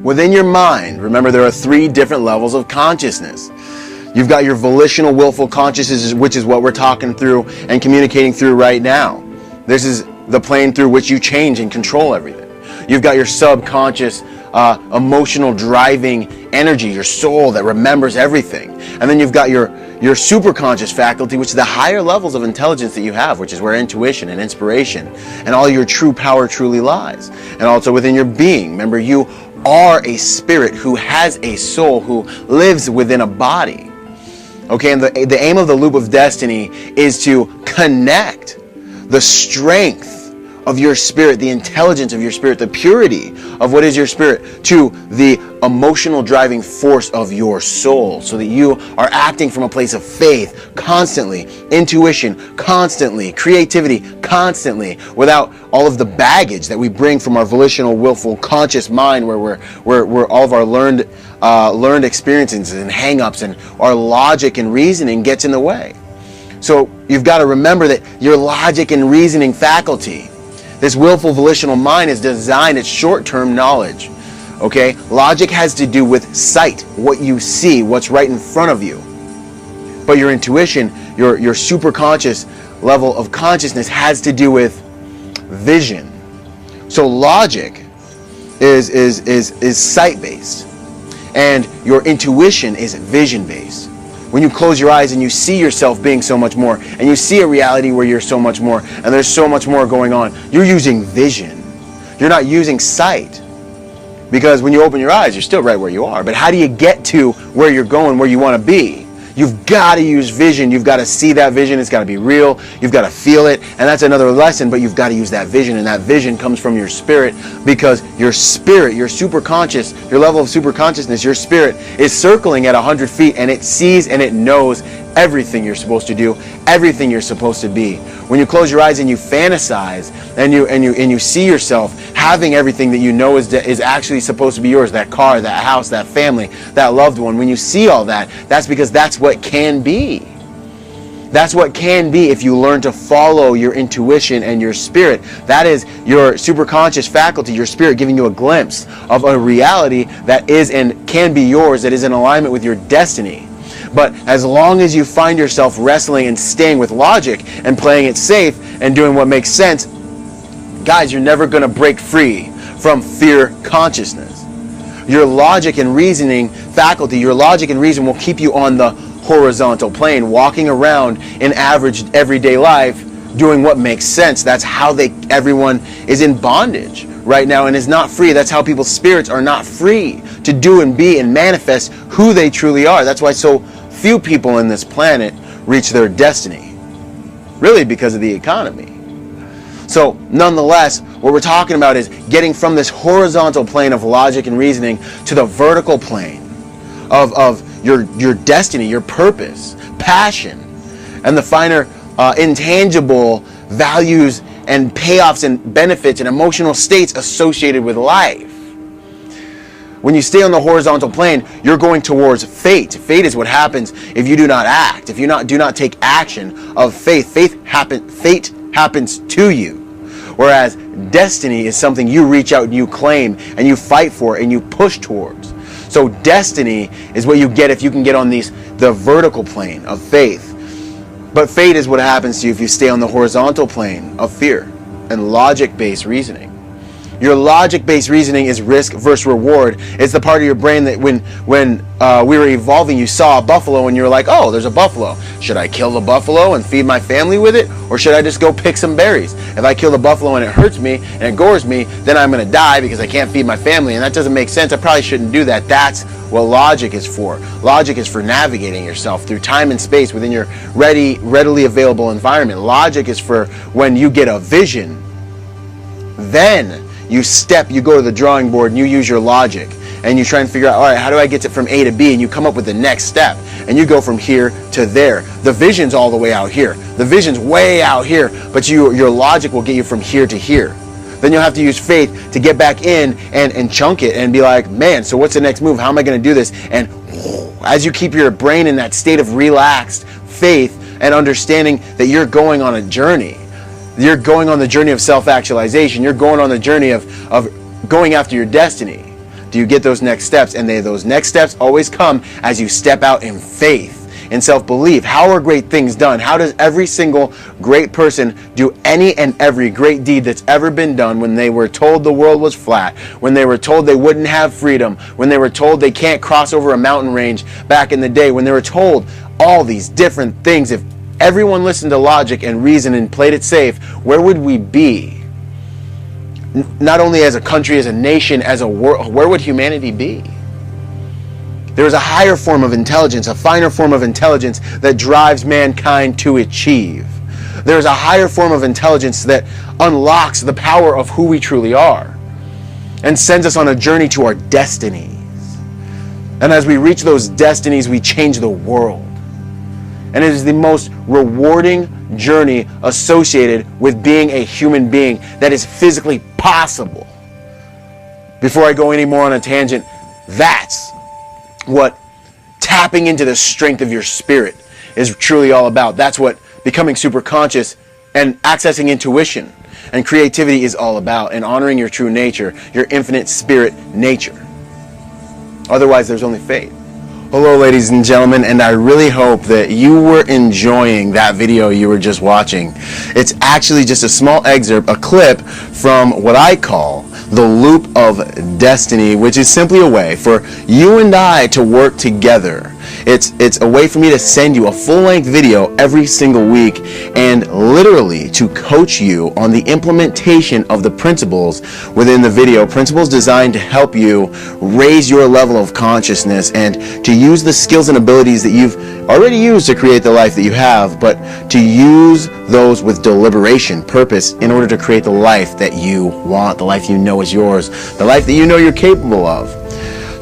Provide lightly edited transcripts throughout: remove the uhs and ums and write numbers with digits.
Within your mind, remember there are 3 different levels of consciousness. You've got your volitional, willful consciousness, which is what we're talking through and communicating through right now. This is the plane through which you change and control everything. You've got your subconscious, emotional driving energy, your soul that remembers everything. And then you've got your superconscious faculty, which is the higher levels of intelligence that you have, which is where intuition and inspiration and all your true power truly lies. And also within your being. Remember, you are a spirit who has a soul, who lives within a body. Okay, and the aim of the loop of destiny is to connect the strength of your spirit, the intelligence of your spirit, the purity of what is your spirit, to the emotional driving force of your soul, so that you are acting from a place of faith constantly, intuition constantly, creativity constantly, without all of the baggage that we bring from our volitional, willful, conscious mind, where we're all of our learned experiences and hang-ups, and our logic and reasoning gets in the way. So you've got to remember that your logic and reasoning faculty, this willful, volitional mind, is designed as short-term knowledge. Okay? Logic has to do with sight, what you see, what's right in front of you. But your intuition, your superconscious level of consciousness, has to do with vision. So logic is sight-based, and your intuition is vision-based. When you close your eyes and you see yourself being so much more, and you see a reality where you're so much more, and there's so much more going on, you're using vision. You're not using sight. Because when you open your eyes, you're still right where you are. But how do you get to where you're going, where you want to be? You've got to use vision. You've got to see that vision. It's got to be real. You've got to feel it. And that's another lesson, but you've got to use that vision. And that vision comes from your spirit, because your spirit, your superconscious, your level of superconsciousness, your spirit is circling at 100 feet, and it sees and it knows everything you're supposed to do, everything you're supposed to be. When you close your eyes and you fantasize and you see yourself having everything that you know is actually supposed to be yours, that car, that house, that family, that loved one, when you see all that, that's because that's what can be. That's what can be if you learn to follow your intuition and your spirit. That is your superconscious faculty, your spirit, giving you a glimpse of a reality that is and can be yours, that is in alignment with your destiny. But as long as you find yourself wrestling and staying with logic and playing it safe and doing what makes sense, guys, you're never going to break free from fear consciousness. Your logic and reasoning faculty, your logic and reason will keep you on the horizontal plane, walking around in average everyday life, doing what makes sense. That's how everyone is in bondage right now and is not free. That's how people's spirits are not free to do and be and manifest who they truly are. That's why so few people in this planet reach their destiny, really because of the economy. So nonetheless, what we're talking about is getting from this horizontal plane of logic and reasoning to the vertical plane of your destiny, your purpose, passion, and the finer intangible values and payoffs and benefits and emotional states associated with life. When you stay on the horizontal plane, you're going towards fate. Fate is what happens if you do not act, if you do not take action of faith. Fate happens to you. Whereas destiny is something you reach out and you claim and you fight for and you push towards. So destiny is what you get if you can get on the vertical plane of faith. But fate is what happens to you if you stay on the horizontal plane of fear and logic-based reasoning. Your logic-based reasoning is risk versus reward. It's the part of your brain that when we were evolving, you saw a buffalo and you're like, oh, there's a buffalo. Should I kill the buffalo and feed my family with it? Or should I just go pick some berries? If I kill the buffalo and it hurts me and it gores me, then I'm going to die because I can't feed my family. And that doesn't make sense. I probably shouldn't do that. That's what logic is for. Logic is for navigating yourself through time and space within your readily available environment. Logic is for when you get a vision. Then you go to the drawing board and you use your logic and you try and figure out, all right, how do I get it from A to B? And you come up with the next step and you go from here to there. The vision's all the way out here. The vision's way out here, but your logic will get you from here to here. Then you'll have to use faith to get back in and chunk it and be like, man, so what's the next move? How am I going to do this? And as you keep your brain in that state of relaxed faith and understanding that you're going on a journey, you're going on the journey of self-actualization. You're going on the journey of going after your destiny. do you get those next steps. And those next steps always come as you step out in faith, in self-belief. How are great things done? How does every single great person do any and every great deed that's ever been done when they were told the world was flat, when they were told they wouldn't have freedom, when they were told they can't cross over a mountain range back in the day, when they were told all these different things? If everyone listened to logic and reason and played it safe, where would we be? Not only as a country, as a nation, as a world, where would humanity be? There is a higher form of intelligence, a finer form of intelligence that drives mankind to achieve. There is a higher form of intelligence that unlocks the power of who we truly are and sends us on a journey to our destinies. And as we reach those destinies, we change the world. And it is the most rewarding journey associated with being a human being that is physically possible. Before I go any more on a tangent, that's what tapping into the strength of your spirit is truly all about. That's what becoming super conscious and accessing intuition and creativity is all about, and honoring your true nature, your infinite spirit nature. Otherwise, there's only fate. Hello, ladies and gentlemen, and I really hope that you were enjoying that video you were just watching. It's actually just a small excerpt, a clip from what I call the Loop of Destiny, which is simply a way for you and I to work together. It's a way for me to send you a full-length video every single week and literally to coach you on the implementation of the principles within the video. Principles designed to help you raise your level of consciousness and to use the skills and abilities that you've already used to create the life that you have, but to use those with deliberation, purpose, in order to create the life that you want, the life you know is yours, the life that you know you're capable of.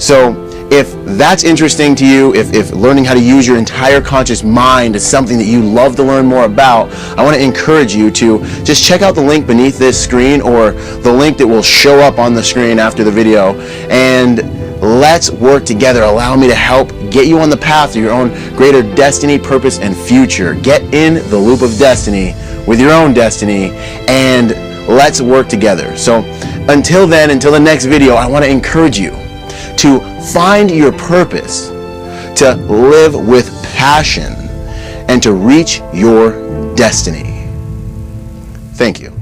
So if that's interesting to you, if learning how to use your entire conscious mind is something that you love to learn more about, I want to encourage you to just check out the link beneath this screen or the link that will show up on the screen after the video, and let's work together. Allow me to help get you on the path to your own greater destiny, purpose, and future. Get in the loop of destiny with your own destiny, and let's work together. So until then, until the next video, I want to encourage you to find your purpose, to live with passion, and to reach your destiny. Thank you.